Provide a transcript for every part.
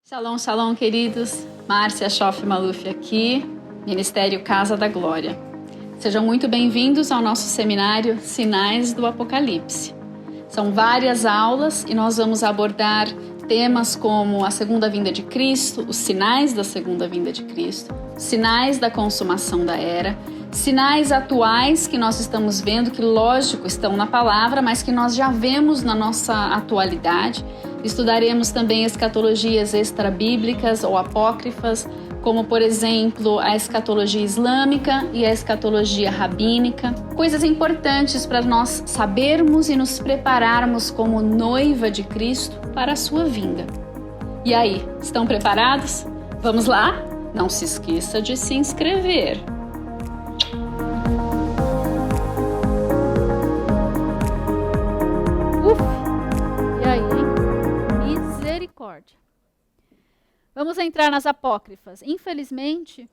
Shalom, shalom, queridos. Márcia Schoff Maluf aqui, Ministério Casa da Glória. Sejam muito bem-vindos ao nosso seminário Sinais do Apocalipse. São várias aulas e nós vamos abordar temas como a segunda vinda de Cristo, os sinais da segunda vinda de Cristo, sinais da consumação da era, sinais atuais que nós estamos vendo, que lógico estão na palavra, mas que nós já vemos na nossa atualidade. Estudaremos também escatologias extrabíblicas ou apócrifas, como por exemplo a escatologia islâmica e a escatologia rabínica. Coisas importantes para nós sabermos e nos prepararmos como noiva de Cristo para a sua vinda. E aí, estão preparados? Vamos lá? Não se esqueça de se inscrever. Vamos entrar nas apócrifas. Infelizmente,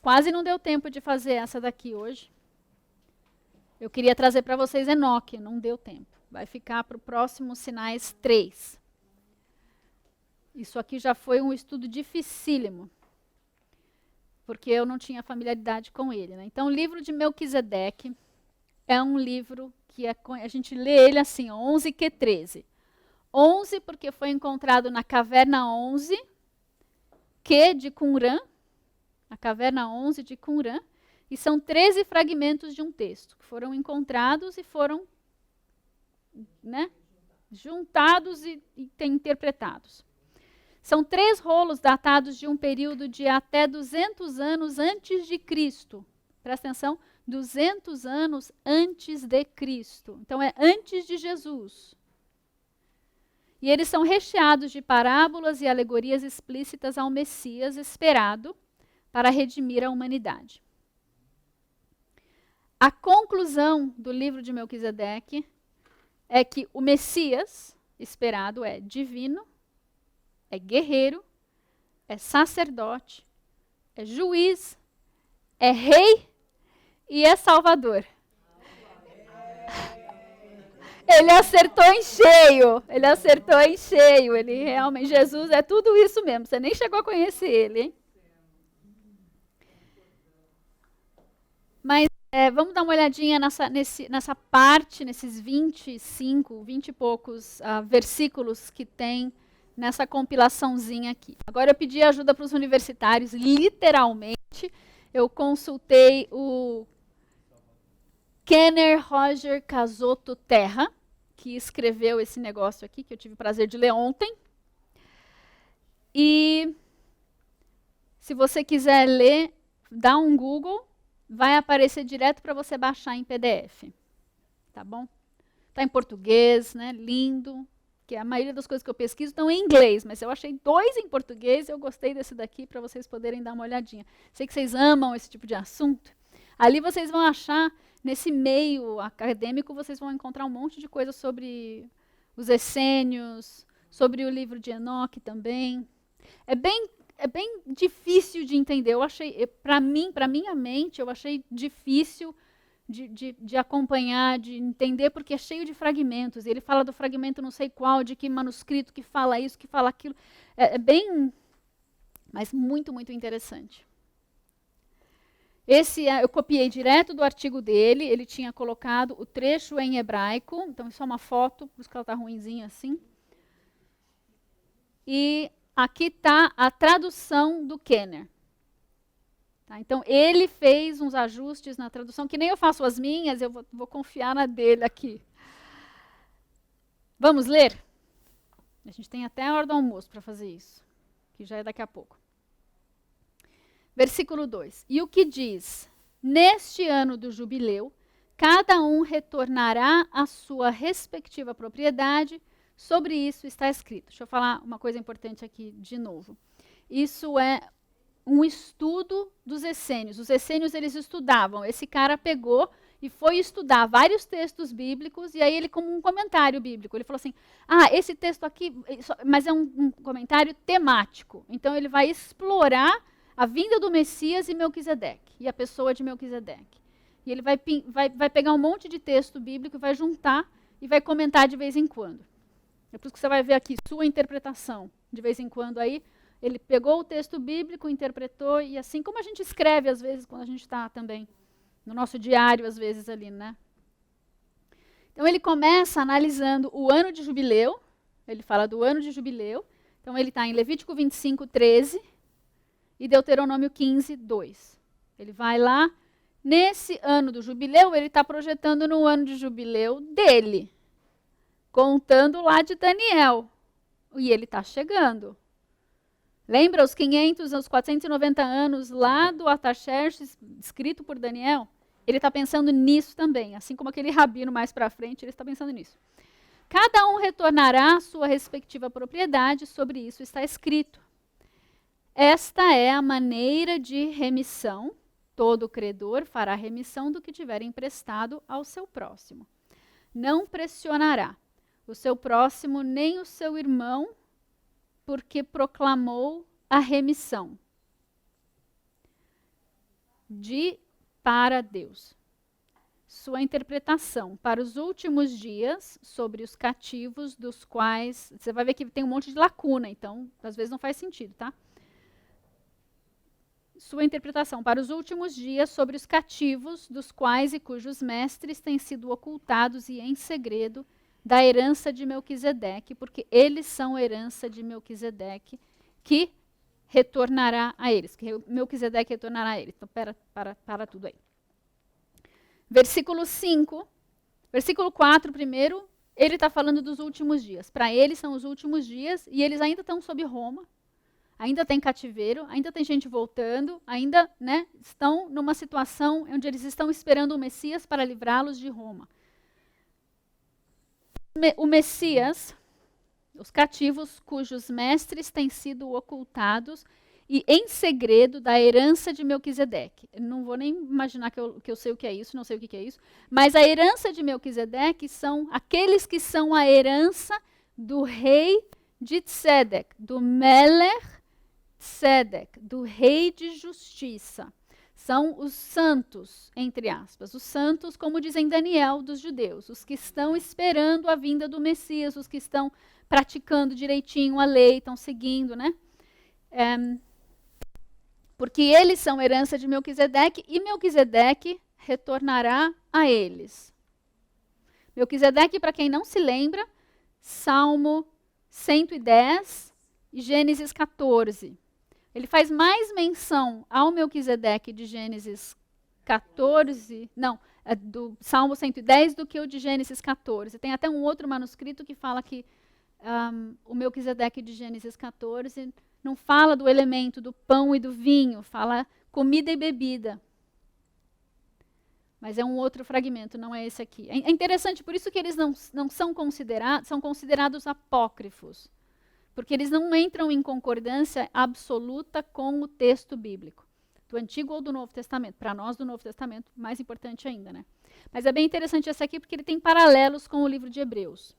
quase não deu tempo de fazer essa daqui hoje. Eu queria trazer para vocês Enoque, não deu tempo. Vai ficar para o próximo Sinais 3. Isso aqui já foi um estudo dificílimo, porque eu não tinha familiaridade com ele, né? Então, o livro de Melquisedeque é um livro que a gente lê ele assim, 11Q13. 11 porque foi encontrado na caverna 11, Q de Qumran, a caverna 11 de Qumran, e são 13 fragmentos de um texto que foram encontrados e foram, né, juntados e interpretados. São 3 rolos datados de um período de até 200 anos antes de Cristo. Presta atenção, 200 anos antes de Cristo. Então é antes de Jesus. E eles são recheados de parábolas e alegorias explícitas ao Messias esperado para redimir a humanidade. A conclusão do livro de Melquisedeque é que o Messias esperado é divino, é guerreiro, é sacerdote, é juiz, é rei e é salvador. Ele acertou em cheio, ele realmente, Jesus é tudo isso mesmo, você nem chegou a conhecer ele, hein? Mas vamos dar uma olhadinha nessa parte, nesses 20 e poucos versículos que tem nessa compilaçãozinha aqui. Agora eu pedi ajuda para os universitários, literalmente, eu consultei o Kenner Roger Casotto Terra, que escreveu esse negócio aqui, que eu tive o prazer de ler ontem. E se você quiser ler, dá um Google, vai aparecer direto para você baixar em PDF. Tá bom? Está em português, né? Lindo. Que a maioria das coisas que eu pesquiso estão em inglês, mas eu achei 2 em português e eu gostei desse daqui para vocês poderem dar uma olhadinha. Sei que vocês amam esse tipo de assunto. Ali vocês vão achar, nesse meio acadêmico, vocês vão encontrar um monte de coisa sobre os essênios, sobre o livro de Enoque também. É bem difícil de entender. Eu achei, para minha mente, eu achei difícil de acompanhar, de entender, porque é cheio de fragmentos. E ele fala do fragmento não sei qual, de que manuscrito que fala isso, que fala aquilo. Mas muito, muito interessante. Esse eu copiei direto do artigo dele, ele tinha colocado o trecho em hebraico, então isso é uma foto, por isso que ela está ruinzinha assim. E aqui está a tradução do Kenner. Tá, então ele fez uns ajustes na tradução, que nem eu faço as minhas, eu vou confiar na dele aqui. Vamos ler? A gente tem até a hora do almoço para fazer isso, que já é daqui a pouco. Versículo 2. E o que diz? Neste ano do jubileu, cada um retornará à sua respectiva propriedade. Sobre isso está escrito. Deixa eu falar uma coisa importante aqui de novo. Isso é um estudo dos essênios. Os essênios, eles estudavam. Esse cara pegou e foi estudar vários textos bíblicos, e aí ele, como um comentário bíblico, ele falou assim, esse texto aqui, mas é um comentário temático. Então ele vai explorar a vinda do Messias e Melquisedeque, e a pessoa de Melquisedeque. E ele vai pegar um monte de texto bíblico e vai juntar e vai comentar de vez em quando. É por isso que você vai ver aqui, sua interpretação. de vez em quando aí, ele pegou o texto bíblico, interpretou, e assim como a gente escreve às vezes, quando a gente está também no nosso diário, às vezes ali, né? Então ele começa analisando o ano de jubileu, ele fala do ano de jubileu, então ele está em Levítico 25, 13 e Deuteronômio 15, 2. Ele vai lá, nesse ano do jubileu, ele está projetando no ano de jubileu dele, contando lá de Daniel, e ele está chegando. Lembra os 500, os 490 anos lá do Artaxerxes, escrito por Daniel? Ele está pensando nisso também, assim como aquele rabino mais para frente, ele está pensando nisso. Cada um retornará à sua respectiva propriedade, sobre isso está escrito. Esta é a maneira de remissão, todo credor fará remissão do que tiver emprestado ao seu próximo. Não pressionará o seu próximo nem o seu irmão, porque proclamou a remissão para Deus. Sua interpretação para os últimos dias sobre os cativos dos quais... Você vai ver que tem um monte de lacuna, então às vezes não faz sentido, tá? Sua interpretação para os últimos dias sobre os cativos dos quais e cujos mestres têm sido ocultados e em segredo da herança de Melquisedeque, porque eles são herança de Melquisedeque, que retornará a eles, que Melquisedeque retornará a eles. Então, para tudo aí. Versículo 5, versículo 4 primeiro, ele está falando dos últimos dias. Para eles são os últimos dias, e eles ainda estão sob Roma, ainda tem cativeiro, ainda tem gente voltando, ainda, né, estão numa situação onde eles estão esperando o Messias para livrá-los de Roma. O Messias, os cativos cujos mestres têm sido ocultados e em segredo da herança de Melquisedeque. Não vou nem imaginar que eu sei o que é isso, não sei o que é isso, mas a herança de Melquisedeque são aqueles que são a herança do rei de Tzedek, do Melech Tzedek, do rei de justiça. São os santos, entre aspas. Os santos, como dizem Daniel, dos judeus. Os que estão esperando a vinda do Messias, os que estão praticando direitinho a lei, estão seguindo, né? Porque eles são herança de Melquisedeque e Melquisedeque retornará a eles. Melquisedeque, para quem não se lembra, Salmo 110 e Gênesis 14. Ele faz mais menção ao Melquisedeque de Gênesis 14, não, do Salmo 110 do que o de Gênesis 14. Tem até um outro manuscrito que fala que o Melquisedeque de Gênesis 14 não fala do elemento do pão e do vinho, fala comida e bebida. Mas é um outro fragmento, não é esse aqui. É interessante, por isso que eles não são considerados apócrifos. Porque eles não entram em concordância absoluta com o texto bíblico. Do Antigo ou do Novo Testamento. Para nós, do Novo Testamento, mais importante ainda, né? Mas é bem interessante esse aqui, porque ele tem paralelos com o livro de Hebreus.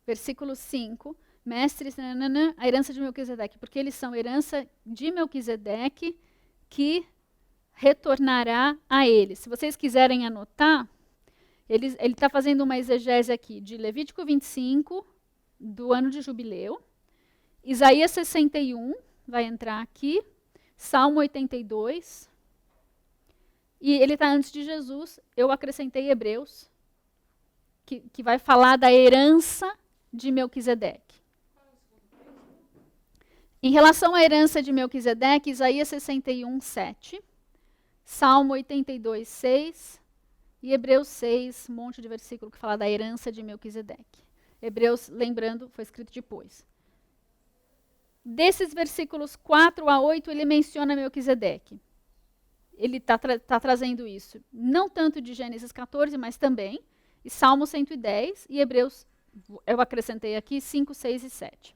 Versículo 5. Mestres, a herança de Melquisedeque. Porque eles são herança de Melquisedeque, que retornará a eles. Se vocês quiserem anotar, ele está fazendo uma exegese aqui de Levítico 25, do ano de jubileu, Isaías 61, vai entrar aqui, Salmo 82, e ele está antes de Jesus, eu acrescentei Hebreus, que vai falar da herança de Melquisedeque. Em relação à herança de Melquisedeque, Isaías 61, 7, Salmo 82, 6 e Hebreus 6, um monte de versículo que fala da herança de Melquisedeque. Hebreus, lembrando, foi escrito depois. Desses versículos 4 a 8, ele menciona Melquisedeque. Ele está trazendo isso, não tanto de Gênesis 14, mas também, e Salmo 110 e Hebreus, eu acrescentei aqui, 5, 6 e 7.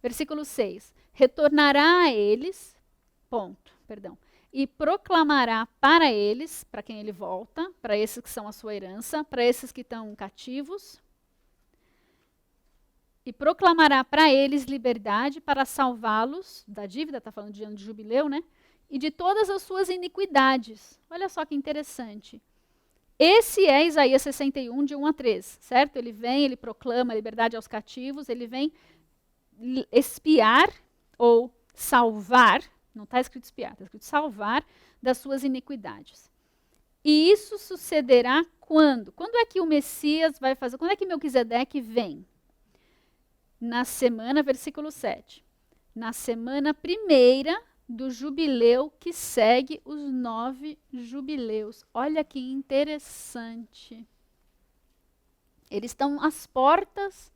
Versículo 6. Retornará a eles, e proclamará para eles, para quem ele volta, para esses que são a sua herança, para esses que estão cativos, e proclamará para eles liberdade para salvá-los da dívida, está falando de ano de jubileu, né? E de todas as suas iniquidades. Olha só que interessante. Esse é Isaías 61, de 1 a 3, certo? Ele vem, ele proclama a liberdade aos cativos, ele vem expiar ou salvar, não está escrito espiar, está escrito salvar das suas iniquidades. E isso sucederá quando? Quando é que o Messias vai fazer? Quando é que Melquisedeque vem? Na semana, versículo 7. Na semana primeira do jubileu que segue os 9 jubileus. Olha que interessante. Eles estão às portas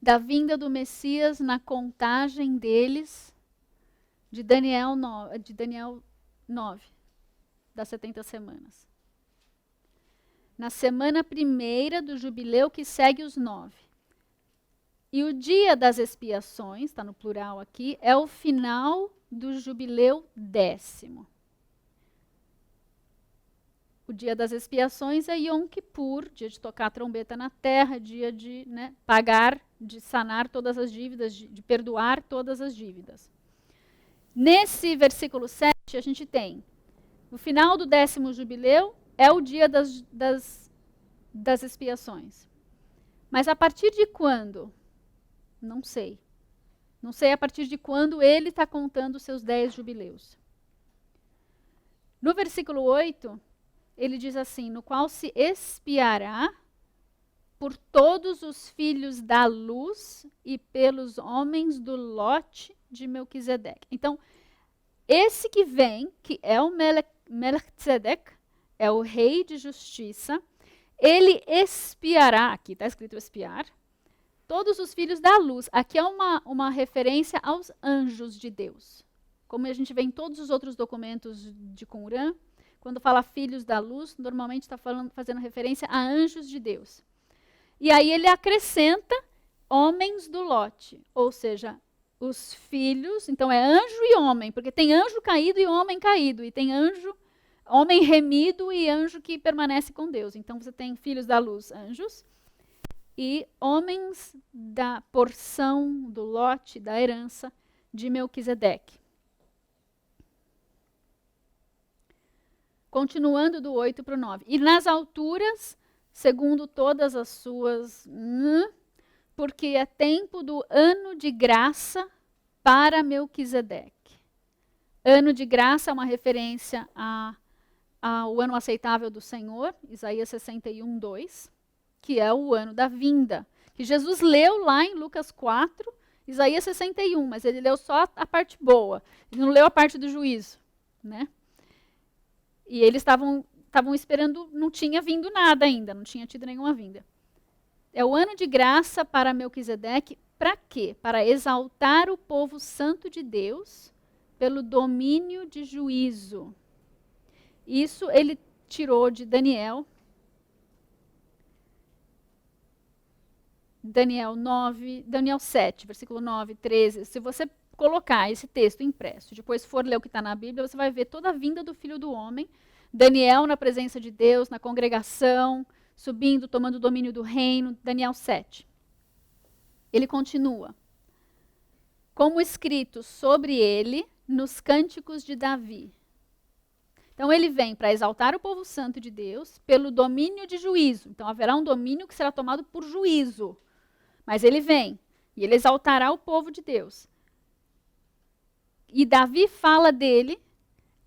da vinda do Messias na contagem deles de Daniel 9, das 70 semanas. Na semana primeira do jubileu que segue os 9. E o dia das expiações, está no plural aqui, é o final do jubileu 10º. O dia das expiações é Yom Kippur, dia de tocar a trombeta na terra, dia de pagar, de sanar todas as dívidas, de perdoar todas as dívidas. Nesse versículo 7, a gente tem o final do 10º jubileu, é o dia das expiações. Mas a partir de quando? Não sei. Não sei a partir de quando ele está contando os seus 10 jubileus. No versículo 8, ele diz assim, no qual se expiará por todos os filhos da luz e pelos homens do lote de Melquisedeque. Então, esse que vem, que é o Melquisedeque, é o rei de justiça, ele expiará, aqui está escrito expiar, todos os filhos da luz. Aqui é uma referência aos anjos de Deus. Como a gente vê em todos os outros documentos de Qumran, quando fala filhos da luz, normalmente está fazendo referência a anjos de Deus. E aí ele acrescenta homens do lote, ou seja, os filhos, então é anjo e homem, porque tem anjo caído e homem caído, e tem anjo, homem remido e anjo que permanece com Deus. Então você tem filhos da luz, anjos, e homens da porção do lote, da herança de Melquisedeque. Continuando do 8 para o 9. E nas alturas, segundo todas as suas... porque é tempo do ano de graça para Melquisedeque. Ano de graça é uma referência ao ano aceitável do Senhor, Isaías 61, 2, que é o ano da vinda. Que Jesus leu lá em Lucas 4, Isaías 61, mas ele leu só a parte boa. Ele não leu a parte do juízo, né? E eles estavam esperando, não tinha vindo nada ainda, não tinha tido nenhuma vinda. É o ano de graça para Melquisedeque, para quê? Para exaltar o povo santo de Deus pelo domínio de juízo. Isso ele tirou de Daniel 7, versículo 9, 13. Se você colocar esse texto impresso, depois for ler o que está na Bíblia, você vai ver toda a vinda do Filho do Homem, Daniel na presença de Deus, na congregação, subindo, tomando o domínio do reino, Daniel 7. Ele continua. Como escrito sobre ele nos cânticos de Davi. Então ele vem para exaltar o povo santo de Deus pelo domínio de juízo. Então haverá um domínio que será tomado por juízo. Mas ele vem e ele exaltará o povo de Deus. E Davi fala dele,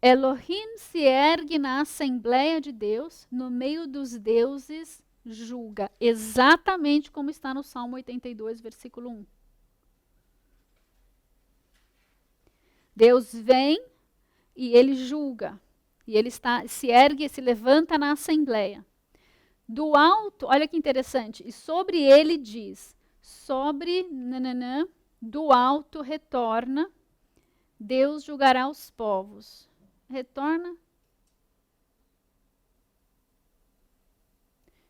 Elohim se ergue na Assembleia de Deus, no meio dos deuses julga. Exatamente como está no Salmo 82, versículo 1. Deus vem e ele julga. E ele se ergue, se levanta na Assembleia. Do alto, olha que interessante, e sobre ele diz, do alto retorna, Deus julgará os povos. Retorna.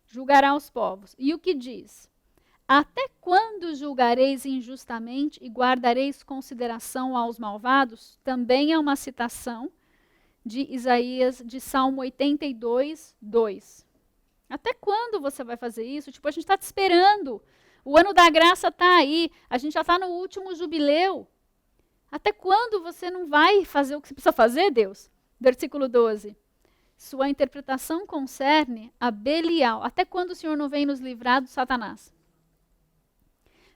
Julgará os povos. E o que diz? Até quando julgareis injustamente e guardareis consideração aos malvados? Também é uma citação de Isaías, de Salmo 82, 2. Até quando você vai fazer isso? Tipo, a gente está te esperando. O ano da graça está aí. A gente já está no último jubileu. Até quando você não vai fazer o que você precisa fazer, Deus? Versículo 12. Sua interpretação concerne a Belial. Até quando o Senhor não vem nos livrar do Satanás?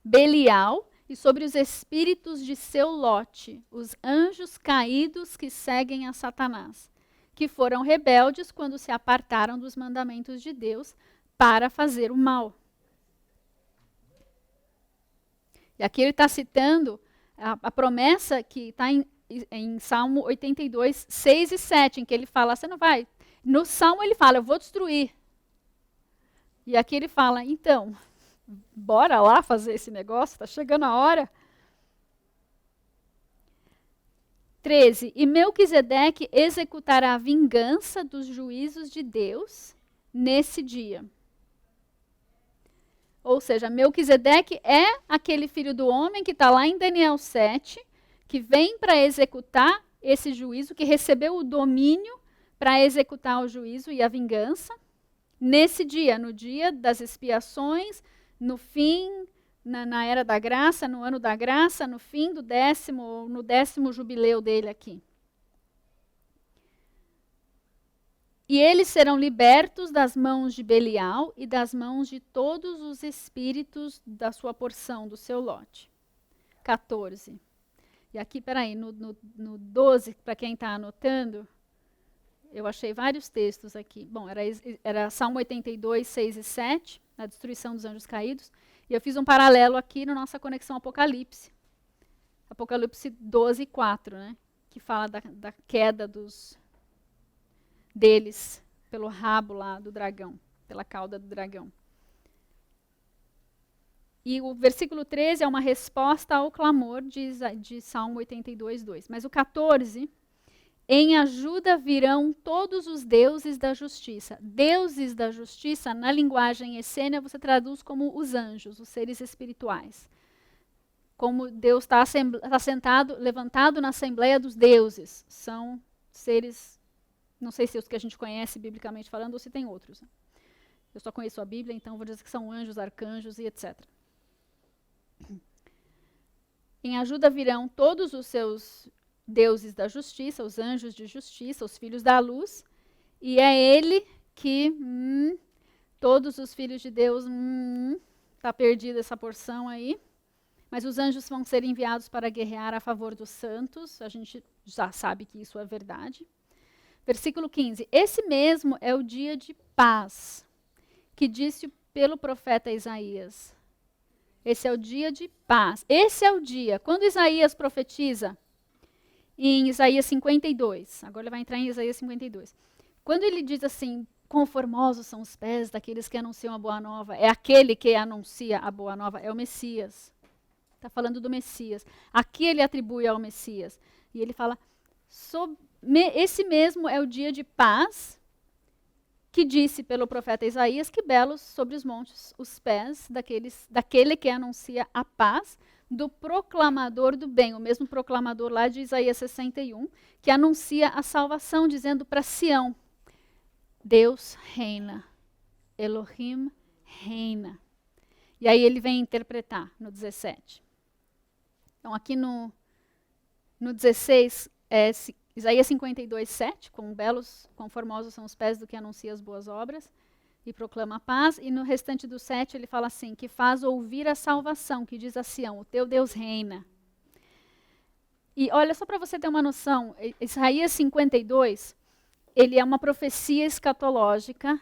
Belial e sobre os espíritos de seu lote, os anjos caídos que seguem a Satanás, que foram rebeldes quando se apartaram dos mandamentos de Deus para fazer o mal. E aqui ele está citando a promessa que está em Salmo 82, 6 e 7, em que ele fala, você não vai... No Salmo ele fala, eu vou destruir. E aqui ele fala, então, bora lá fazer esse negócio, está chegando a hora. 13. E Melquisedeque executará a vingança dos juízos de Deus nesse dia. Ou seja, Melquisedeque é aquele filho do homem que está lá em Daniel 7, que vem para executar esse juízo, que recebeu o domínio para executar o juízo e a vingança. Nesse dia, no dia das expiações, no fim, na era da graça, no ano da graça, no fim do 10º, no 10º jubileu dele aqui. E eles serão libertos das mãos de Belial e das mãos de todos os espíritos da sua porção, do seu lote. 14. E aqui, peraí, no 12, para quem está anotando, eu achei vários textos aqui. Bom, era Salmo 82, 6 e 7, a destruição dos anjos caídos. E eu fiz um paralelo aqui na nossa conexão Apocalipse. Apocalipse 12, 4, né? Que fala da queda deles pelo rabo lá do dragão, pela cauda do dragão. E o versículo 13 é uma resposta ao clamor de Salmo 82, 2. Mas o 14... Em ajuda virão todos os deuses da justiça. Deuses da justiça, na linguagem essênia, você traduz como os anjos, os seres espirituais. Como Deus está sentado, levantado na Assembleia dos Deuses. São seres, não sei se os que a gente conhece biblicamente falando ou se tem outros. Né? Eu só conheço a Bíblia, então vou dizer que são anjos, arcanjos e etc. Em ajuda virão todos os seus deuses da justiça, os anjos de justiça, os filhos da luz, e é ele que, todos os filhos de Deus, está perdida essa porção aí, mas os anjos vão ser enviados para guerrear a favor dos santos, a gente já sabe que isso é verdade. Versículo 15, esse mesmo é o dia de paz, que disse pelo profeta Isaías. Esse é o dia de paz, esse é o dia, quando Isaías profetiza, em Isaías 52. Agora ele vai entrar em Isaías 52. Quando ele diz assim, quão formosos são os pés daqueles que anunciam a boa nova, é aquele que anuncia a boa nova, é o Messias. Está falando do Messias. Aqui ele atribui ao Messias. E ele fala, esse mesmo é o dia de paz, que disse pelo profeta Isaías, que belos sobre os montes os pés daquele que anuncia a paz, do proclamador do bem, o mesmo proclamador lá de Isaías 61, que anuncia a salvação, dizendo para Sião, Deus reina, Elohim reina. E aí ele vem interpretar no 17. Então aqui no 16, Isaías 52, 7, quão formosos são os pés do que anuncia as boas obras, e proclama a paz, e no restante do 7 ele fala assim, que faz ouvir a salvação, que diz a Sião, o teu Deus reina. E olha, só para você ter uma noção, Isaías 52, ele é uma profecia escatológica,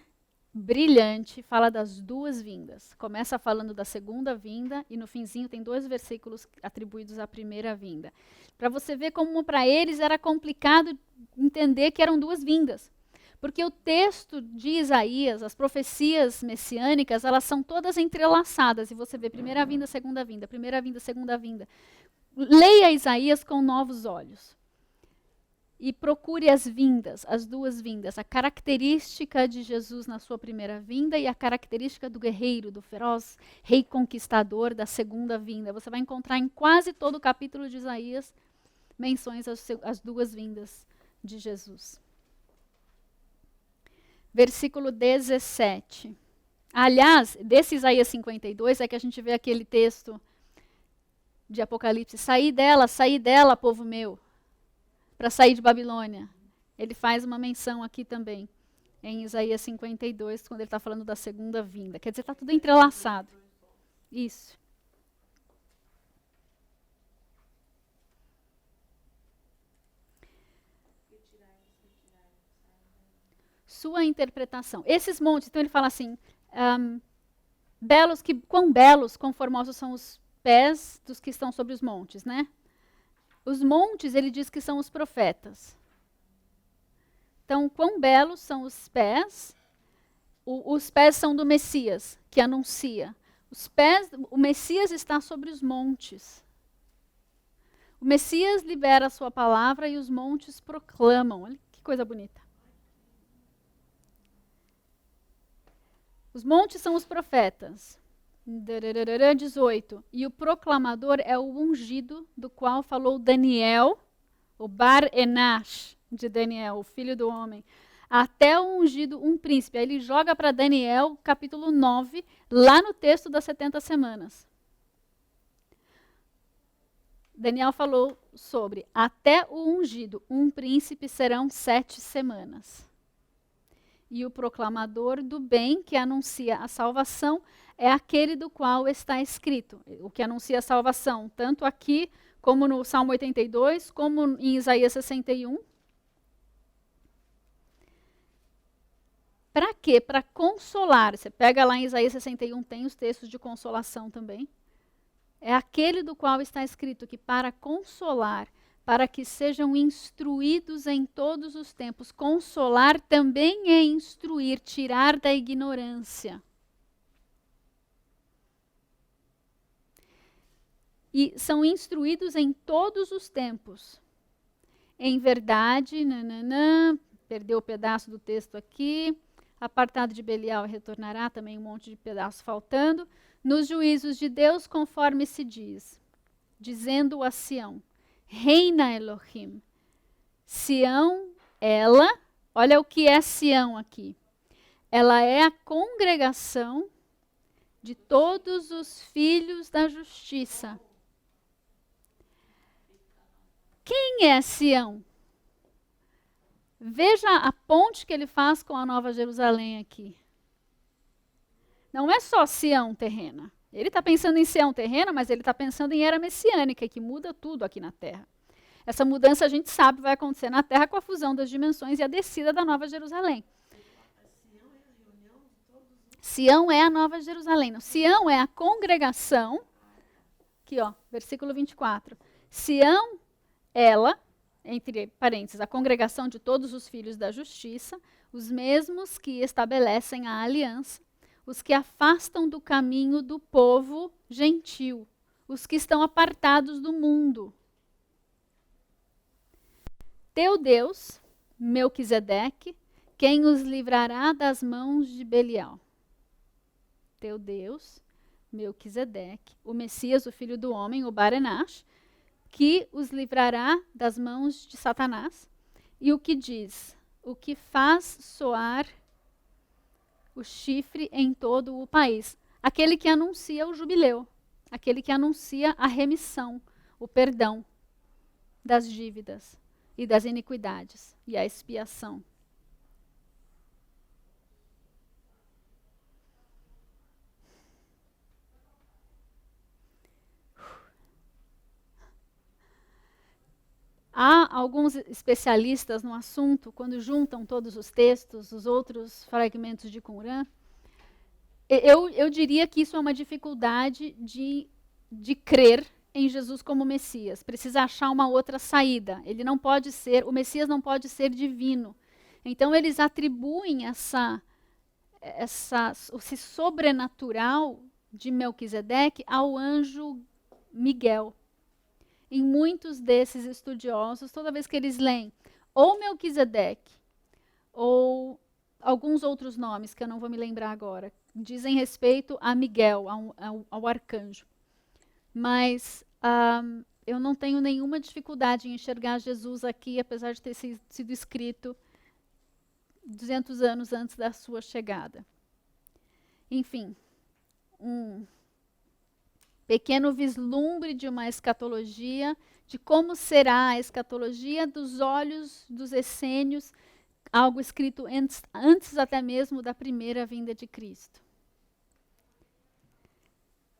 brilhante, fala das duas vindas. Começa falando da segunda vinda, e no finzinho tem 2 versículos atribuídos à primeira vinda. Para você ver como para eles era complicado entender que eram 2 vindas. Porque o texto de Isaías, as profecias messiânicas, elas são todas entrelaçadas. E você vê primeira vinda, segunda vinda, primeira vinda, segunda vinda. Leia Isaías com novos olhos. E procure as vindas, as 2 vindas. A característica de Jesus na sua primeira vinda e a característica do guerreiro, do feroz rei conquistador da segunda vinda. Você vai encontrar em quase todo o capítulo de Isaías menções às 2 vindas de Jesus. Versículo 17. Aliás, desse Isaías 52 é que a gente vê aquele texto de Apocalipse. Saí dela, povo meu, para sair de Babilônia. Ele faz uma menção aqui também, em Isaías 52, quando ele está falando da segunda vinda. Quer dizer, está tudo entrelaçado. Isso. sua interpretação. Esses montes, então ele fala assim, quão belos, quão formosos são os pés dos que estão sobre os montes, né? Os montes, ele diz que são os profetas. Então, quão belos são os pés? Os pés são do Messias, que anuncia. O Messias está sobre os montes. O Messias libera a sua palavra e os montes proclamam. Olha que coisa bonita. Os montes são os profetas. 18. E o proclamador é o ungido, do qual falou Daniel, o Bar-Enash de Daniel, o filho do homem. Até o ungido, um príncipe. Aí ele joga para Daniel, capítulo 9, lá no texto das 70 semanas. Daniel falou sobre até o ungido, um príncipe serão 7 semanas. E o proclamador do bem, que anuncia a salvação, é aquele do qual está escrito. O que anuncia a salvação, tanto aqui, como no Salmo 82, como em Isaías 61. Para quê? Para consolar. Você pega lá em Isaías 61, tem os textos de consolação também. É aquele do qual está escrito que para consolar, para que sejam instruídos em todos os tempos. Consolar também é instruir, tirar da ignorância. E são instruídos em todos os tempos. Em verdade, perdeu o pedaço do texto aqui. Apartado de Belial retornará, também um monte de pedaços faltando. Nos juízos de Deus, conforme se diz, dizendo a Sião, reina Elohim. Sião, ela, olha o que é Sião aqui. Ela é a congregação de todos os filhos da justiça. Quem é Sião? Veja a ponte que ele faz com a Nova Jerusalém aqui. Não é só Sião terrena. Ele está pensando em Sião terrena, mas ele está pensando em era messiânica, que muda tudo aqui na Terra. Essa mudança a gente sabe vai acontecer na Terra com a fusão das dimensões e a descida da Nova Jerusalém. Sião é a Nova Jerusalém. Não, Sião é a congregação. Aqui, ó, versículo 24. Sião, ela, entre parênteses, a congregação de todos os filhos da justiça, os mesmos que estabelecem a aliança, os que afastam do caminho do povo gentil, os que estão apartados do mundo. Teu Deus, Melquisedeque, quem os livrará das mãos de Belial. Teu Deus, Melquisedeque, o Messias, o filho do homem, o Bar-Enash, que os livrará das mãos de Satanás. E o que diz? O que faz soar o chifre em todo o país. Aquele que anuncia o jubileu. Aquele que anuncia a remissão, o perdão das dívidas e das iniquidades e a expiação. Há alguns especialistas no assunto, quando juntam todos os textos, os outros fragmentos de Qumran, eu diria que isso é uma dificuldade de crer em Jesus como Messias. Precisa achar uma outra saída. Ele não pode ser, o Messias não pode ser divino. Então eles atribuem esse sobrenatural de Melquisedeque ao anjo Miguel. Em muitos desses estudiosos, toda vez que eles leem ou Melquisedeque ou alguns outros nomes que eu não vou me lembrar agora, dizem respeito a Miguel, ao arcanjo. Mas eu não tenho nenhuma dificuldade em enxergar Jesus aqui, apesar de ter sido escrito 200 anos antes da sua chegada. Enfim, um pequeno vislumbre de uma escatologia, de como será a escatologia dos olhos dos essênios, algo escrito antes até mesmo da primeira vinda de Cristo.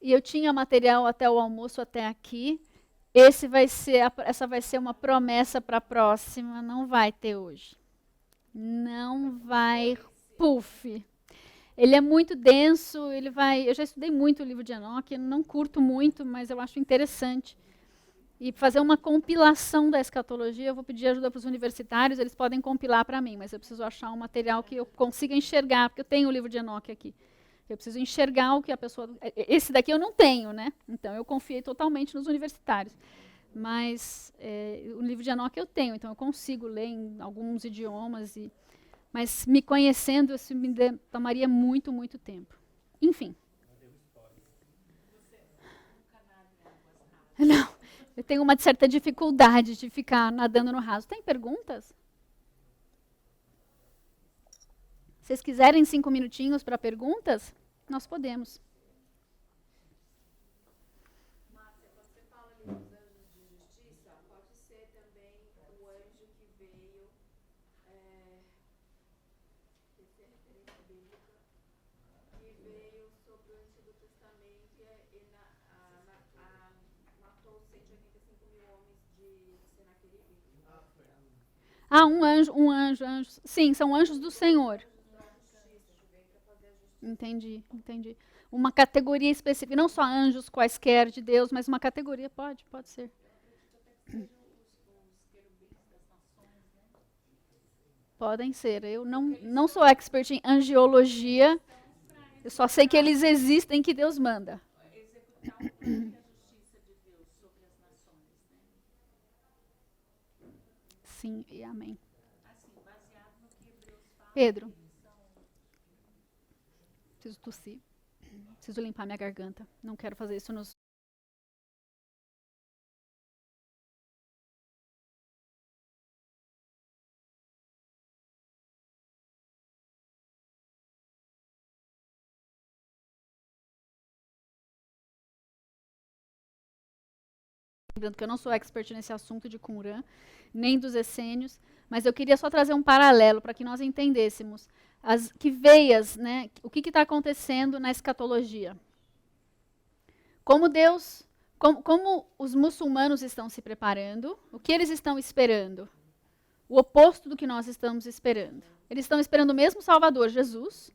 E eu tinha material até o almoço até aqui. Essa vai ser uma promessa para a próxima, não vai ter hoje. Não vai, puff. Ele é muito denso, eu já estudei muito o livro de Enoque, não curto muito, mas eu acho interessante. E fazer uma compilação da escatologia, eu vou pedir ajuda para os universitários, eles podem compilar para mim, mas eu preciso achar um material que eu consiga enxergar, porque eu tenho o livro de Enoque aqui. Eu preciso enxergar o que a pessoa... Esse daqui eu não tenho, né? Então eu confiei totalmente nos universitários. Mas o livro de Enoque eu tenho, então eu consigo ler em alguns idiomas. Mas me conhecendo, isso tomaria muito, muito tempo. Enfim. Não, eu tenho uma certa dificuldade de ficar nadando no raso. Tem perguntas? Se vocês quiserem 5 minutinhos para perguntas, nós podemos. Márcia, quando você fala ali dos anjos de justiça, pode ser também o anjo que veio, essa é a referência bíblica, que veio sobre o Antigo Testamento e matou 185 mil homens de Senaqueribe. Um anjo. Sim, são anjos do Senhor. Entendi. Uma categoria específica, não só anjos quaisquer de Deus, mas uma categoria, pode ser. Podem ser. Eu não sou expert em angiologia, eu só sei que eles existem, que Deus manda. Executar o plano da justiça de Deus sobre as nações, né? Sim e amém. Assim, baseado no que Hebreus fala. Pedro. Preciso tossir. Preciso limpar minha garganta. Não quero fazer isso nos... Lembrando que eu não sou expert nesse assunto de Qumran, nem dos essênios, mas eu queria só trazer um paralelo para que nós entendêssemos que veias, né, o que está acontecendo na escatologia. Como Deus, como os muçulmanos estão se preparando, o que eles estão esperando? O oposto do que nós estamos esperando. Eles estão esperando o mesmo Salvador, Jesus,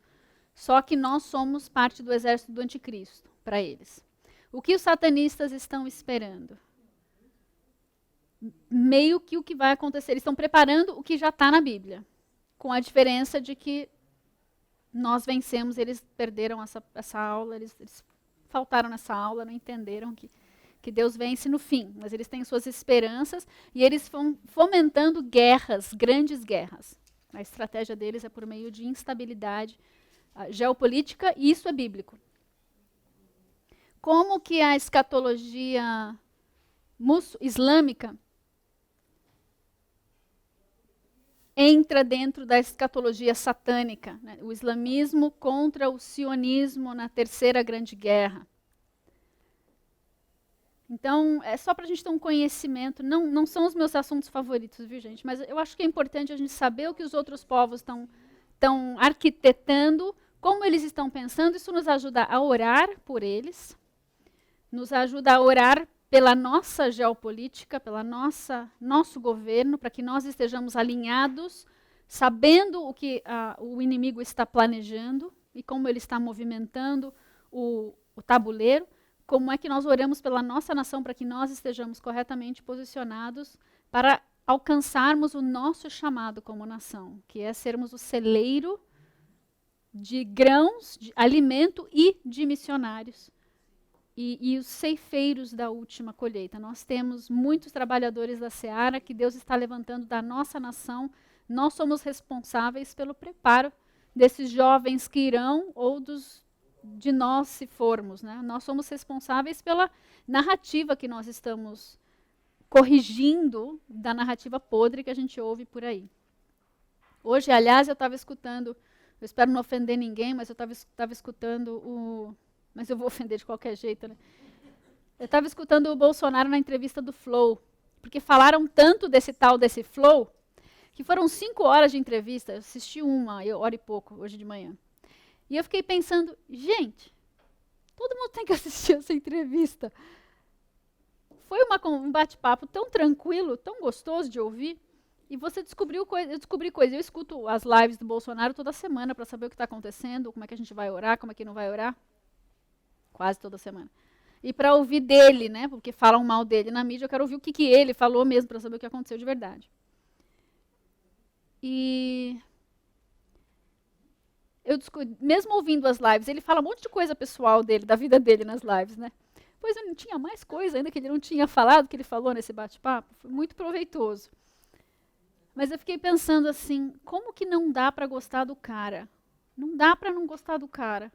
só que nós somos parte do exército do anticristo, para eles. O que os satanistas estão esperando? Meio que o que vai acontecer. Eles estão preparando o que já está na Bíblia, com a diferença de que nós vencemos, eles perderam essa aula, eles faltaram nessa aula, não entenderam que Deus vence no fim, mas eles têm suas esperanças e eles vão fomentando guerras, grandes guerras. A estratégia deles é por meio de instabilidade geopolítica, e isso é bíblico. Como que a escatologia islâmica entra dentro da escatologia satânica, né? O islamismo contra o sionismo na Terceira Grande Guerra. Então, é só para a gente ter um conhecimento, não são os meus assuntos favoritos, viu, gente? Mas eu acho que é importante a gente saber o que os outros povos estão arquitetando, como eles estão pensando. Isso nos ajuda a orar por eles, nos ajuda a orar pela nossa geopolítica, pela nosso governo, para que nós estejamos alinhados, sabendo o que o inimigo está planejando e como ele está movimentando o tabuleiro. Como é que nós oramos pela nossa nação para que nós estejamos corretamente posicionados para alcançarmos o nosso chamado como nação, que é sermos o celeiro de grãos, de alimento e de missionários. E os ceifeiros da última colheita. Nós temos muitos trabalhadores da seara que Deus está levantando da nossa nação. Nós somos responsáveis pelo preparo desses jovens que irão, ou de nós se formos, né? Nós somos responsáveis pela narrativa que nós estamos corrigindo, da narrativa podre que a gente ouve por aí. Hoje, aliás, eu estava escutando, eu espero não ofender ninguém, mas eu estava escutando mas eu vou ofender de qualquer jeito, né? Eu estava escutando o Bolsonaro na entrevista do Flow, porque falaram tanto desse Flow, que foram 5 horas de entrevista, eu assisti uma, hora e pouco, hoje de manhã. E eu fiquei pensando, gente, todo mundo tem que assistir essa entrevista. Foi um bate-papo tão tranquilo, tão gostoso de ouvir. E você descobriu coisa, eu descobri coisa. Eu escuto as lives do Bolsonaro toda semana para saber o que está acontecendo, como é que a gente vai orar, como é que não vai orar. Quase toda semana. E para ouvir dele, né? Porque falam mal dele na mídia, eu quero ouvir o que ele falou mesmo para saber o que aconteceu de verdade. E eu mesmo ouvindo as lives, ele fala um monte de coisa pessoal dele, da vida dele nas lives, né? Pois eu não tinha mais coisa ainda que ele não tinha falado, que ele falou nesse bate-papo. Foi muito proveitoso. Mas eu fiquei pensando assim, como que não dá para gostar do cara? Não dá para não gostar do cara.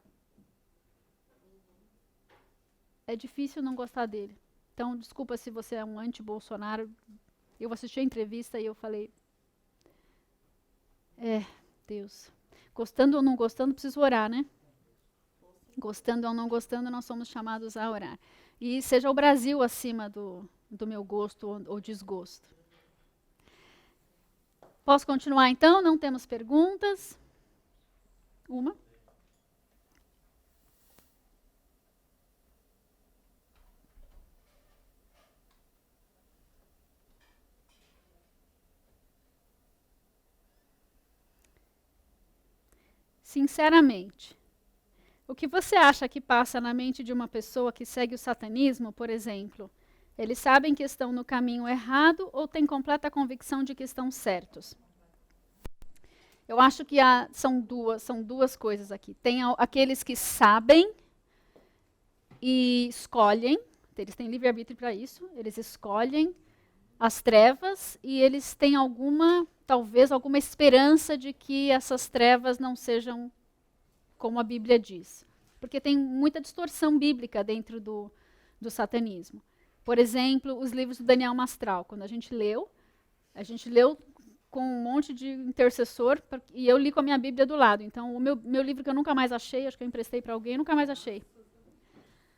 É difícil não gostar dele. Então, desculpa se você é um anti-Bolsonaro. Eu assisti a entrevista e eu falei, Deus, gostando ou não gostando, preciso orar, né? Gostando ou não gostando, nós somos chamados a orar. E seja o Brasil acima do meu gosto ou desgosto. Posso continuar então? Não temos perguntas? Uma? Sinceramente, o que você acha que passa na mente de uma pessoa que segue o satanismo, por exemplo? Eles sabem que estão no caminho errado ou têm completa convicção de que estão certos? Eu acho que são duas coisas aqui. Tem aqueles que sabem e escolhem, eles têm livre-arbítrio para isso, eles escolhem as trevas e eles têm talvez alguma esperança de que essas trevas não sejam como a Bíblia diz. Porque tem muita distorção bíblica dentro do satanismo. Por exemplo, os livros do Daniel Mastral. Quando a gente leu com um monte de intercessor, e eu li com a minha Bíblia do lado. Então, o meu livro que eu nunca mais achei, acho que eu emprestei para alguém, eu nunca mais achei.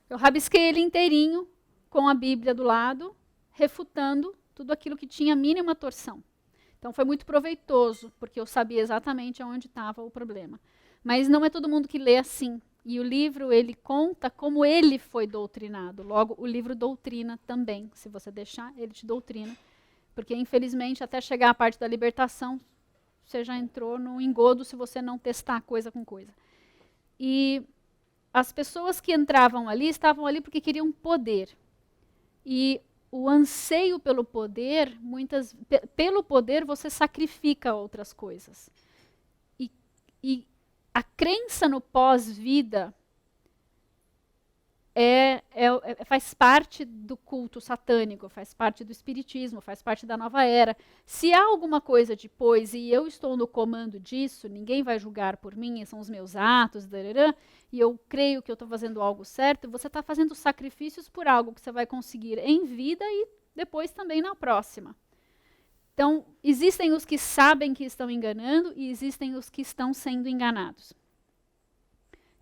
Eu rabisquei ele inteirinho, com a Bíblia do lado, refutando tudo aquilo que tinha mínima torção. Então, foi muito proveitoso, porque eu sabia exatamente onde estava o problema. Mas não é todo mundo que lê assim. E o livro, ele conta como ele foi doutrinado. Logo, o livro doutrina também. Se você deixar, ele te doutrina. Porque, infelizmente, até chegar à parte da libertação, você já entrou no engodo se você não testar coisa com coisa. E as pessoas que entravam ali, estavam ali porque queriam poder. E o anseio pelo poder, pelo poder você sacrifica outras coisas. E a crença no pós-vida faz parte do culto satânico, faz parte do espiritismo, faz parte da nova era. Se há alguma coisa depois e eu estou no comando disso, ninguém vai julgar por mim, são os meus atos, e eu creio que eu estou fazendo algo certo, você está fazendo sacrifícios por algo que você vai conseguir em vida e depois também na próxima. Então, existem os que sabem que estão enganando e existem os que estão sendo enganados.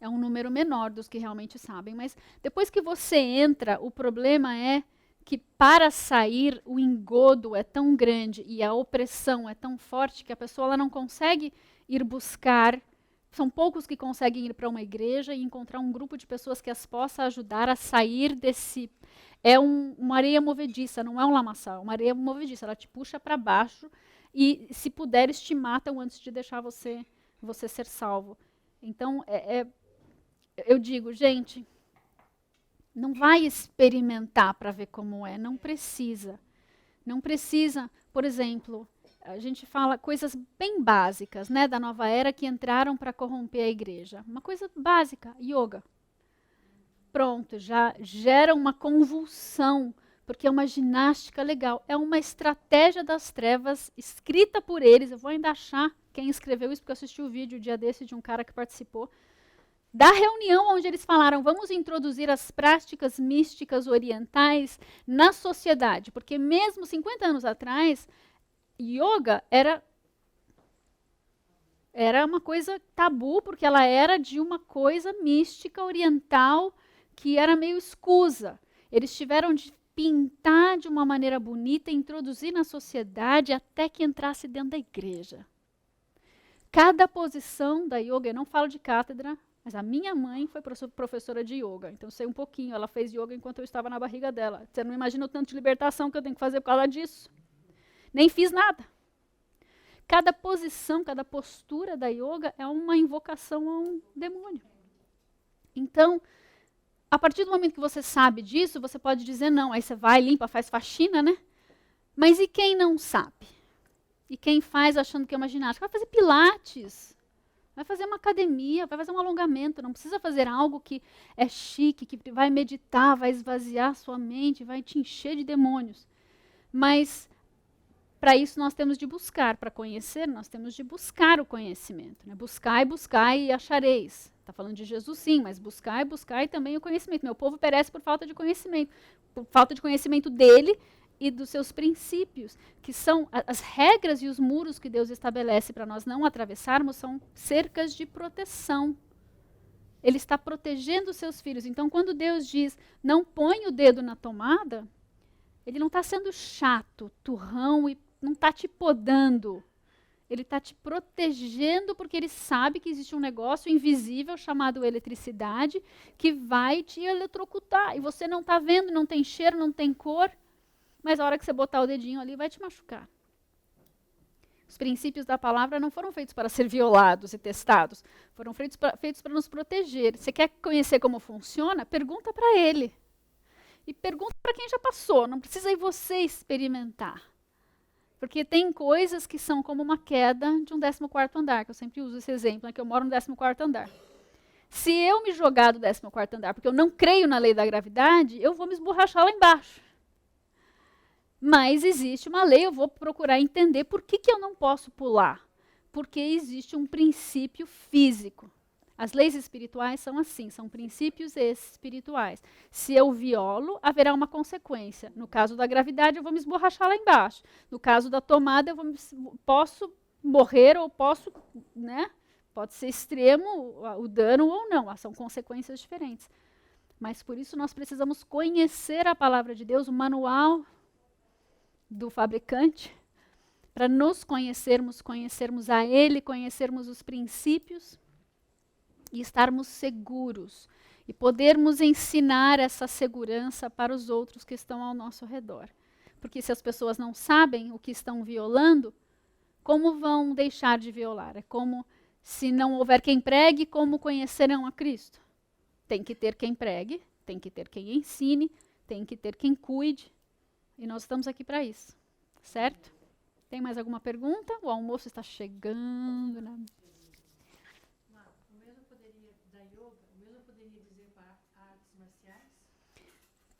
É um número menor dos que realmente sabem, mas depois que você entra, o problema é que para sair o engodo é tão grande e a opressão é tão forte que a pessoa ela não consegue ir buscar. São poucos que conseguem ir para uma igreja e encontrar um grupo de pessoas que as possa ajudar a sair desse. É uma areia movediça, não é um lamaçal, é uma areia movediça. Ela te puxa para baixo e, se puderes, te matam antes de deixar você ser salvo. Então, eu digo, gente, não vai experimentar para ver como é, não precisa. Não precisa, por exemplo, a gente fala coisas bem básicas, né, da nova era que entraram para corromper a igreja. Uma coisa básica, yoga. Pronto, já gera uma convulsão, porque é uma ginástica legal. É uma estratégia das trevas escrita por eles. Eu vou ainda achar quem escreveu isso, porque eu assisti o vídeo um dia desse de um cara que participou da reunião onde eles falaram, vamos introduzir as práticas místicas orientais na sociedade. Porque mesmo 50 anos atrás, yoga era uma coisa tabu, porque ela era de uma coisa mística oriental que era meio escusa. Eles tiveram de pintar de uma maneira bonita, introduzir na sociedade até que entrasse dentro da igreja. Cada posição da yoga, eu não falo de cátedra, mas a minha mãe foi professora de yoga, então eu sei um pouquinho. Ela fez yoga enquanto eu estava na barriga dela. Você não imagina o tanto de libertação que eu tenho que fazer por causa disso. Nem fiz nada. cada posição, cada postura da yoga é uma invocação a um demônio. Então, a partir do momento que você sabe disso, você pode dizer não. Aí você vai, limpa, faz faxina, né? Mas e quem não sabe? E quem faz achando que é uma ginástica? Vai fazer pilates, vai fazer uma academia, vai fazer um alongamento. Não precisa fazer algo que é chique, que vai meditar, vai esvaziar sua mente, vai te encher de demônios. Mas para isso nós temos de buscar. Para conhecer, nós temos de buscar o conhecimento. Né? Buscai e achareis. Está falando de Jesus sim, mas buscai também o conhecimento. Meu povo perece por falta de conhecimento. Por falta de conhecimento dele e dos seus princípios, que são as regras e os muros que Deus estabelece para nós não atravessarmos, são cercas de proteção. Ele está protegendo os seus filhos. Então, quando Deus diz, não põe o dedo na tomada, ele não está sendo chato, turrão, e não está te podando. Ele está te protegendo porque ele sabe que existe um negócio invisível chamado eletricidade que vai te eletrocutar. E você não está vendo, não tem cheiro, não tem cor, mas a hora que você botar o dedinho ali vai te machucar. Os princípios da palavra não foram feitos para ser violados e testados. Foram feitos para nos proteger. Você quer conhecer como funciona? Pergunta para ele. E pergunta para quem já passou. Não precisa ir você experimentar. Porque tem coisas que são como uma queda de um 14º andar, que eu sempre uso esse exemplo, né, que eu moro no 14º andar. Se eu me jogar do 14º andar porque eu não creio na lei da gravidade, eu vou me esborrachar lá embaixo. Mas existe uma lei, eu vou procurar entender por que eu não posso pular. Porque existe um princípio físico. As leis espirituais são assim, são princípios espirituais. Se eu violo, haverá uma consequência. No caso da gravidade, eu vou me esborrachar lá embaixo. No caso da tomada, posso morrer ou posso, né? Pode ser extremo o dano ou não, são consequências diferentes. Mas por isso nós precisamos conhecer a palavra de Deus, o manual do fabricante, para nos conhecermos a Ele, conhecermos os princípios e estarmos seguros e podermos ensinar essa segurança para os outros que estão ao nosso redor. Porque se as pessoas não sabem o que estão violando, como vão deixar de violar? É como se não houver quem pregue, como conhecerão a Cristo? Tem que ter quem pregue, tem que ter quem ensine, tem que ter quem cuide. E nós estamos aqui para isso, certo? Tem mais alguma pergunta? O almoço está chegando, né? O mesmo poderia, da yoga, o mesmo poderia dizer para artes marciais?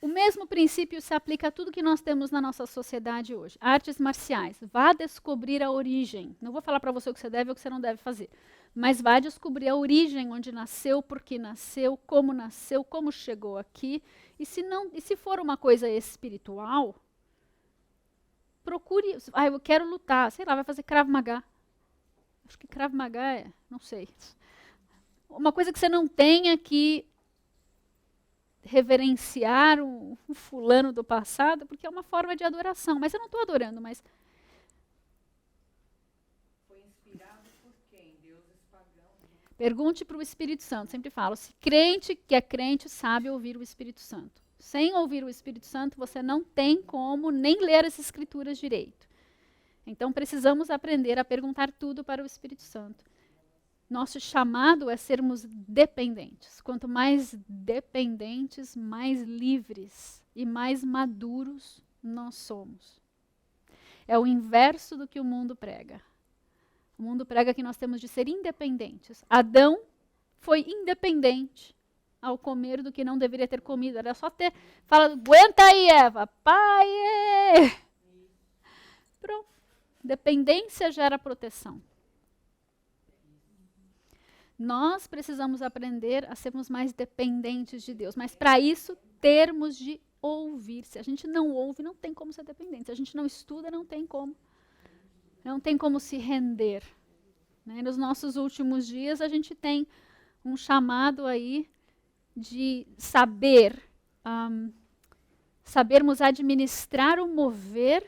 O mesmo princípio se aplica a tudo que nós temos na nossa sociedade hoje. Artes marciais. Vá descobrir a origem. Não vou falar para você o que você deve ou o que você não deve fazer. Mas vá descobrir a origem, onde nasceu, por que nasceu, como chegou aqui. E se for uma coisa espiritual, procure. Eu quero lutar. Sei lá, vai fazer Krav Maga. Acho que Krav Maga não sei. Uma coisa que você não tenha que reverenciar um fulano do passado, porque é uma forma de adoração. Mas eu não estou adorando, mas... Foi inspirado por quem? Deuses pagãos? Pergunte para o Espírito Santo. Sempre falo, se crente que é crente sabe ouvir o Espírito Santo. Sem ouvir o Espírito Santo, você não tem como nem ler as Escrituras direito. Então, precisamos aprender a perguntar tudo para o Espírito Santo. Nosso chamado é sermos dependentes. Quanto mais dependentes, mais livres e mais maduros nós somos. É o inverso do que o mundo prega. O mundo prega que nós temos de ser independentes. Adão foi independente ao comer do que não deveria ter comido. Era só ter... Fala, aguenta aí, Eva. Pai! Pronto. Dependência gera proteção. Nós precisamos aprender a sermos mais dependentes de Deus. Mas para isso, termos de ouvir. Se a gente não ouve, não tem como ser dependente. Se a gente não estuda, não tem como. Não tem como se render. Né? Nos nossos últimos dias, a gente tem um chamado aí de sabermos administrar o mover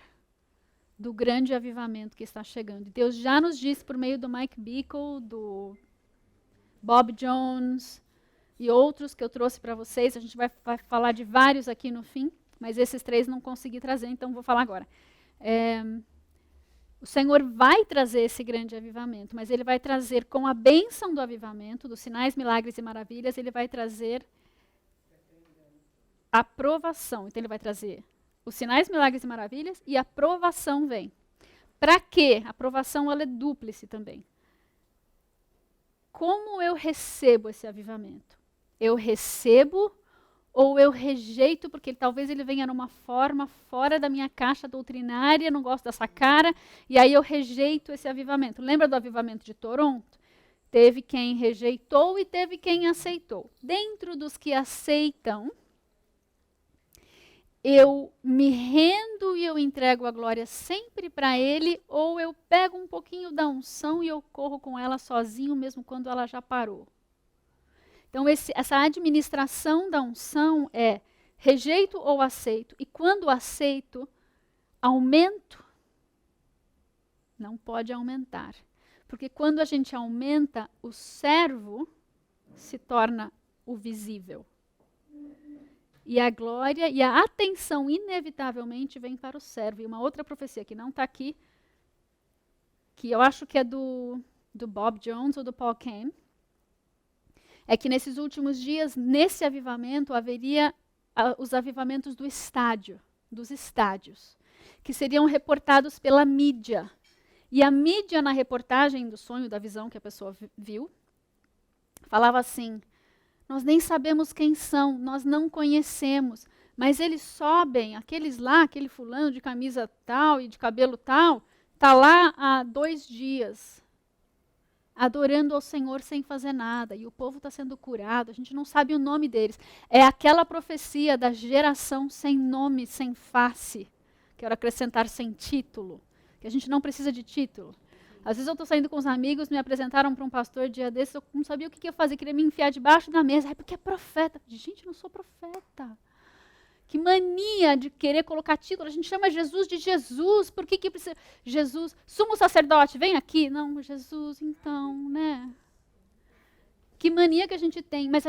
do grande avivamento que está chegando. Deus já nos disse por meio do Mike Bickle, do Bob Jones e outros que eu trouxe para vocês. A gente vai falar de vários aqui no fim, mas esses 3 não consegui trazer, então vou falar agora. O Senhor vai trazer esse grande avivamento, mas Ele vai trazer com a bênção do avivamento, dos sinais, milagres e maravilhas, Ele vai trazer a provação. Então Ele vai trazer os sinais, milagres e maravilhas e a provação vem. Para quê? A provação ela é dúplice também. Como eu recebo esse avivamento? Eu recebo ou eu rejeito, porque talvez ele venha numa forma fora da minha caixa doutrinária, não gosto dessa cara, e aí eu rejeito esse avivamento. Lembra do avivamento de Toronto? Teve quem rejeitou e teve quem aceitou. Dentro dos que aceitam, eu me rendo e eu entrego a glória sempre para Ele, ou eu pego um pouquinho da unção e eu corro com ela sozinho, mesmo quando ela já parou. Então, essa administração da unção é rejeito ou aceito. E quando aceito, aumento, não pode aumentar. Porque quando a gente aumenta, o servo se torna o visível. E a glória e a atenção, inevitavelmente, vem para o servo. E uma outra profecia que não está aqui, que eu acho que é do Bob Jones ou do Paul Cain, é que nesses últimos dias, nesse avivamento, haveria os avivamentos do estádio, dos estádios, que seriam reportados pela mídia. E a mídia, na reportagem do sonho, da visão que a pessoa viu, falava assim: nós nem sabemos quem são, nós não conhecemos, mas eles sobem, aqueles lá, aquele fulano de camisa tal e de cabelo tal, está lá há 2 dias, adorando ao Senhor sem fazer nada, e o povo está sendo curado, a gente não sabe o nome deles. É aquela profecia da geração sem nome, sem face, quero acrescentar sem título, que a gente não precisa de título. Às vezes eu estou saindo com os amigos, me apresentaram para um pastor dia desses, eu não sabia o que ia fazer, queria me enfiar debaixo da mesa, porque é profeta. Gente, eu não sou profeta. Que mania de querer colocar título. A gente chama Jesus de Jesus. Por que precisa? Jesus, sumo sacerdote, vem aqui. Não, Jesus, então, né? Que mania que a gente tem. Mas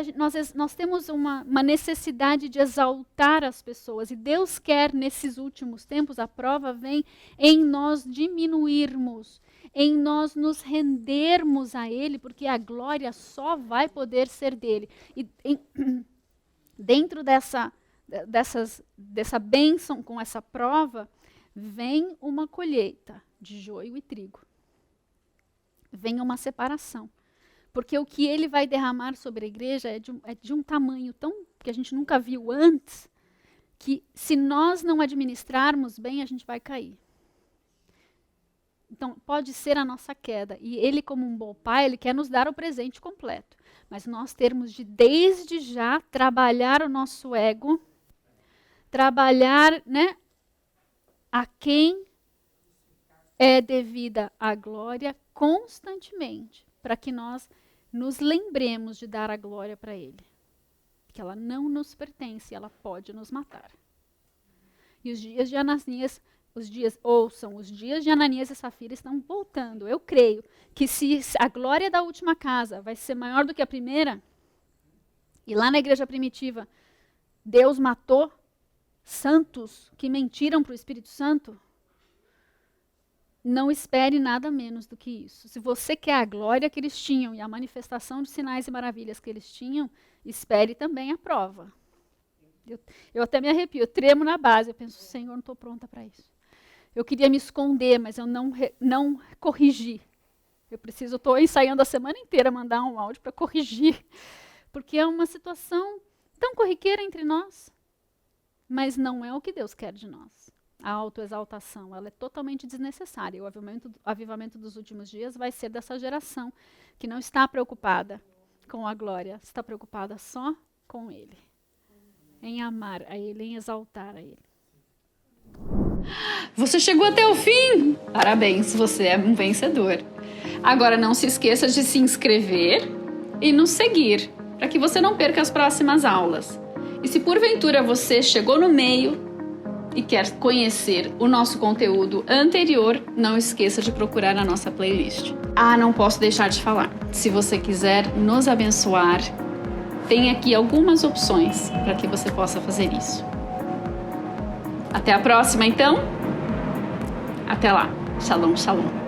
nós temos uma necessidade de exaltar as pessoas. E Deus quer, nesses últimos tempos, a prova vem em nós diminuirmos, em nós nos rendermos a Ele, porque a glória só vai poder ser dele. E dentro dessa bênção, com essa prova, vem uma colheita de joio e trigo. Vem uma separação. Porque o que ele vai derramar sobre a igreja é de um tamanho tão que a gente nunca viu antes, que se nós não administrarmos bem, a gente vai cair. Então, pode ser a nossa queda. E ele, como um bom pai, ele quer nos dar o presente completo. Mas nós termos de, desde já, trabalhar o nosso ego, trabalhar, né, a quem é devida a glória constantemente, para que nós nos lembremos de dar a glória para Ele. Que ela não nos pertence, ela pode nos matar. E os dias de Ananias, os dias de Ananias e Safira estão voltando. Eu creio que se a glória da última casa vai ser maior do que a primeira, e lá na igreja primitiva, Deus matou santos que mentiram para o Espírito Santo, não espere nada menos do que isso. Se você quer a glória que eles tinham e a manifestação de sinais e maravilhas que eles tinham, espere também a prova. Eu até me arrepio, eu tremo na base, eu penso, Senhor, não estou pronta para isso. Eu queria me esconder, mas eu não corrigi. Estou ensaiando a semana inteira mandar um áudio para corrigir, porque é uma situação tão corriqueira entre nós, mas não é o que Deus quer de nós. A autoexaltação, ela é totalmente desnecessária. O avivamento dos últimos dias vai ser dessa geração que não está preocupada com a glória, está preocupada só com Ele, em amar a Ele, em exaltar a Ele. Você chegou até o fim! Parabéns, você é um vencedor. Agora não se esqueça de se inscrever e nos seguir, para que você não perca as próximas aulas. E se porventura você chegou no meio e quer conhecer o nosso conteúdo anterior, não esqueça de procurar a nossa playlist. Não posso deixar de falar. Se você quiser nos abençoar, tem aqui algumas opções para que você possa fazer isso. Até a próxima, então. Até lá. Shalom, shalom.